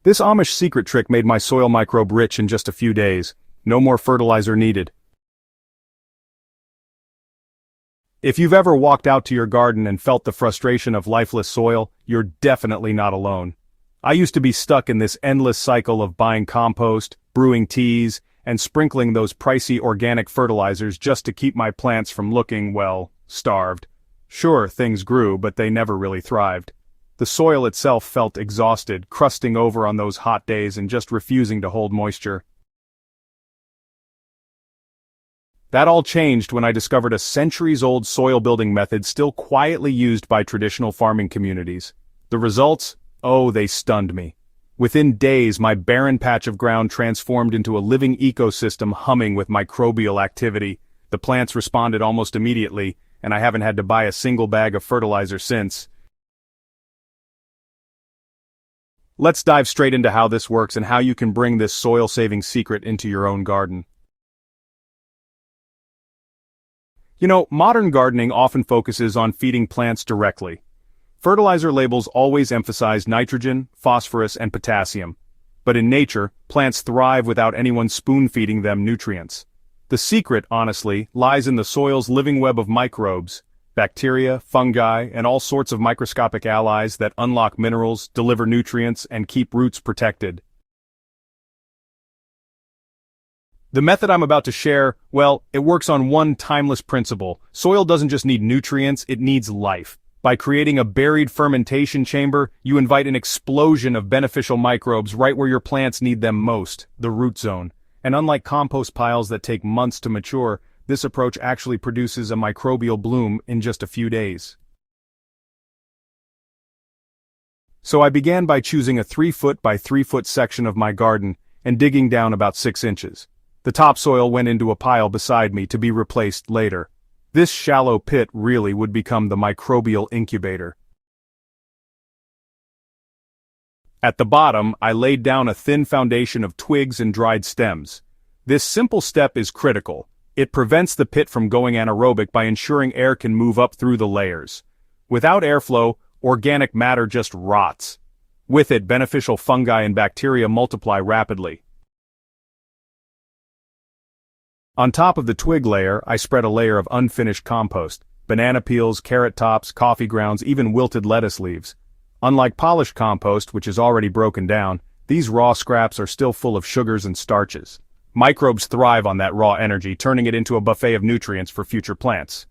This Amish secret trick made my soil microbe-rich in just a few days. No more fertilizer needed. If you've ever walked out to your garden and felt the frustration of lifeless soil, you're definitely not alone. I used to be stuck in this endless cycle of buying compost, brewing teas, and sprinkling those pricey organic fertilizers just to keep my plants from looking, well, starved. Sure, things grew, but they never really thrived. The soil itself felt exhausted, crusting over on those hot days and just refusing to hold moisture. That all changed when I discovered a centuries-old soil-building method still quietly used by traditional farming communities. The results? Oh, they stunned me. Within days, my barren patch of ground transformed into a living ecosystem humming with microbial activity. The plants responded almost immediately, and I haven't had to buy a single bag of fertilizer since. Let's dive straight into how this works and how you can bring this soil-saving secret into your own garden. You know, modern gardening often focuses on feeding plants directly. Fertilizer labels always emphasize nitrogen, phosphorus, and potassium. But in nature, plants thrive without anyone spoon-feeding them nutrients. The secret, honestly, lies in the soil's living web of microbes, bacteria, fungi, and all sorts of microscopic allies that unlock minerals, deliver nutrients, and keep roots protected. The method I'm about to share, well, it works on one timeless principle. Soil doesn't just need nutrients, it needs life. By creating a buried fermentation chamber, you invite an explosion of beneficial microbes right where your plants need them most, the root zone. And unlike compost piles that take months to mature, this approach actually produces a microbial bloom in just a few days. So I began by choosing a 3-foot by 3-foot section of my garden and digging down about 6 inches. The topsoil went into a pile beside me to be replaced later. This shallow pit really would become the microbial incubator. At the bottom, I laid down a thin foundation of twigs and dried stems. This simple step is critical. It prevents the pit from going anaerobic by ensuring air can move up through the layers. Without airflow, organic matter just rots. With it, beneficial fungi and bacteria multiply rapidly. On top of the twig layer, I spread a layer of unfinished compost, banana peels, carrot tops, coffee grounds, even wilted lettuce leaves. Unlike polished compost, which is already broken down, these raw scraps are still full of sugars and starches. Microbes thrive on that raw energy, turning it into a buffet of nutrients for future plants.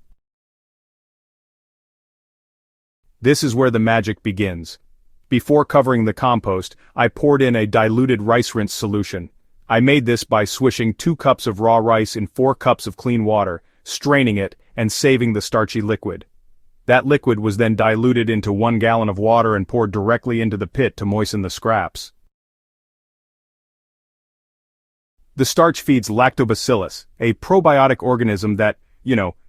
This is where the magic begins. Before covering the compost, I poured in a diluted rice rinse solution. I made this by swishing 2 cups of raw rice in 4 cups of clean water, straining it, and saving the starchy liquid. That liquid was then diluted into 1 gallon of water and poured directly into the pit to moisten the scraps. The starch feeds lactobacillus, a probiotic organism that,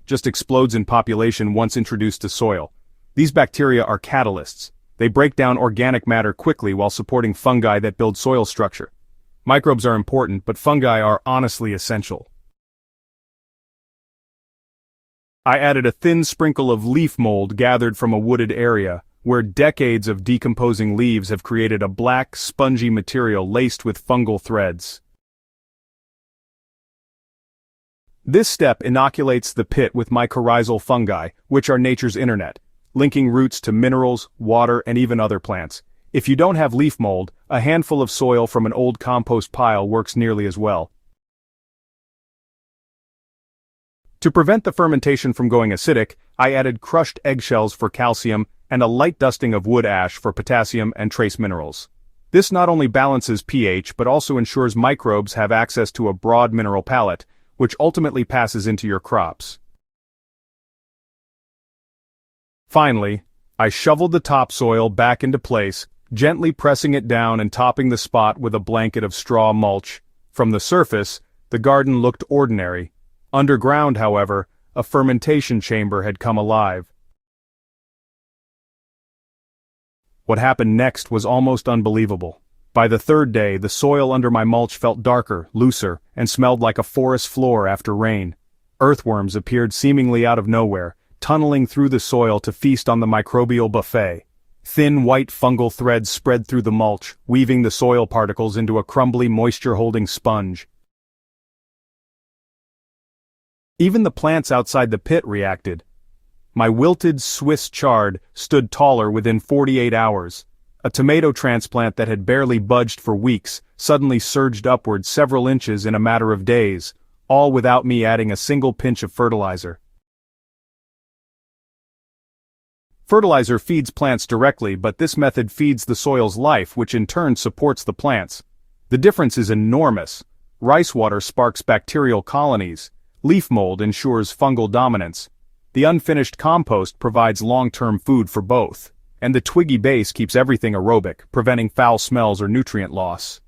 just explodes in population once introduced to soil. These bacteria are catalysts. They break down organic matter quickly while supporting fungi that build soil structure. Microbes are important, but fungi are honestly essential. I added a thin sprinkle of leaf mold gathered from a wooded area, where decades of decomposing leaves have created a black, spongy material laced with fungal threads. This step inoculates the pit with mycorrhizal fungi, which are nature's internet, linking roots to minerals, water, and even other plants. If you don't have leaf mold, a handful of soil from an old compost pile works nearly as well. To prevent the fermentation from going acidic, I added crushed eggshells for calcium and a light dusting of wood ash for potassium and trace minerals. This not only balances pH but also ensures microbes have access to a broad mineral palette, which ultimately passes into your crops. Finally, I shoveled the topsoil back into place, gently pressing it down and topping the spot with a blanket of straw mulch. From the surface, the garden looked ordinary. Underground, however, a fermentation chamber had come alive. What happened next was almost unbelievable. By the 3rd day, the soil under my mulch felt darker, looser, and smelled like a forest floor after rain. Earthworms appeared seemingly out of nowhere, tunneling through the soil to feast on the microbial buffet. Thin white fungal threads spread through the mulch, weaving the soil particles into a crumbly moisture-holding sponge. Even the plants outside the pit reacted. My wilted Swiss chard stood taller within 48 hours. A tomato transplant that had barely budged for weeks suddenly surged upward several inches in a matter of days, all without me adding a single pinch of fertilizer. Fertilizer feeds plants directly, but this method feeds the soil's life, which in turn supports the plants. The difference is enormous. Rice water sparks bacterial colonies. Leaf mold ensures fungal dominance. The unfinished compost provides long-term food for both. And the twiggy base keeps everything aerobic, preventing foul smells or nutrient loss.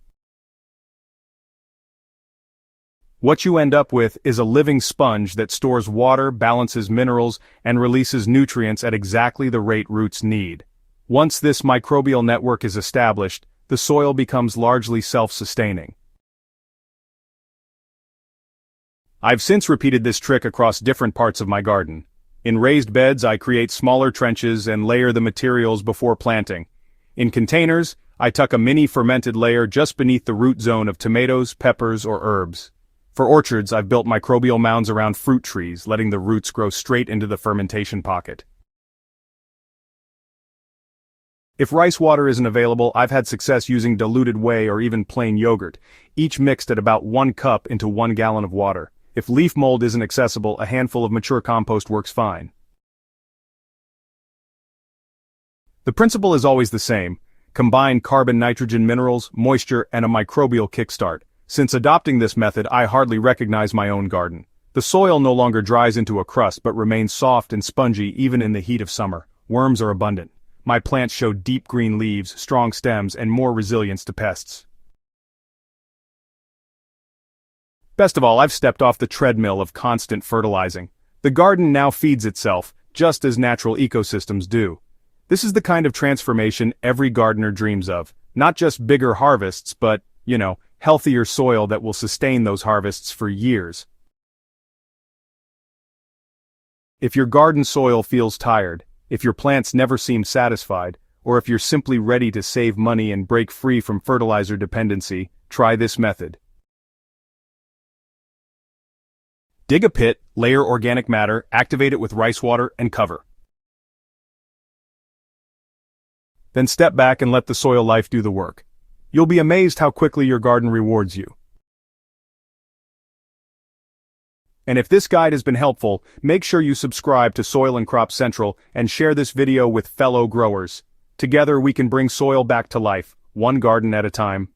What you end up with is a living sponge that stores water, balances minerals, and releases nutrients at exactly the rate roots need. Once this microbial network is established, the soil becomes largely self-sustaining. I've since repeated this trick across different parts of my garden. In raised beds, I create smaller trenches and layer the materials before planting. In containers, I tuck a mini fermented layer just beneath the root zone of tomatoes, peppers, or herbs. For orchards, I've built microbial mounds around fruit trees, letting the roots grow straight into the fermentation pocket. If rice water isn't available, I've had success using diluted whey or even plain yogurt, each mixed at about 1 cup into 1 gallon of water. If leaf mold isn't accessible, a handful of mature compost works fine. The principle is always the same: combine carbon, nitrogen, minerals, moisture, and a microbial kickstart. Since adopting this method, I hardly recognize my own garden. The soil no longer dries into a crust but remains soft and spongy even in the heat of summer. Worms are abundant. My plants show deep green leaves, strong stems, and more resilience to pests. Best of all, I've stepped off the treadmill of constant fertilizing. The garden now feeds itself, just as natural ecosystems do. This is the kind of transformation every gardener dreams of. Not just bigger harvests, but, healthier soil that will sustain those harvests for years. If your garden soil feels tired, if your plants never seem satisfied, or if you're simply ready to save money and break free from fertilizer dependency, try this method. Dig a pit, layer organic matter, activate it with rice water, and cover. Then step back and let the soil life do the work. You'll be amazed how quickly your garden rewards you. And if this guide has been helpful, make sure you subscribe to Soil and Crop Central and share this video with fellow growers. Together we can bring soil back to life, one garden at a time.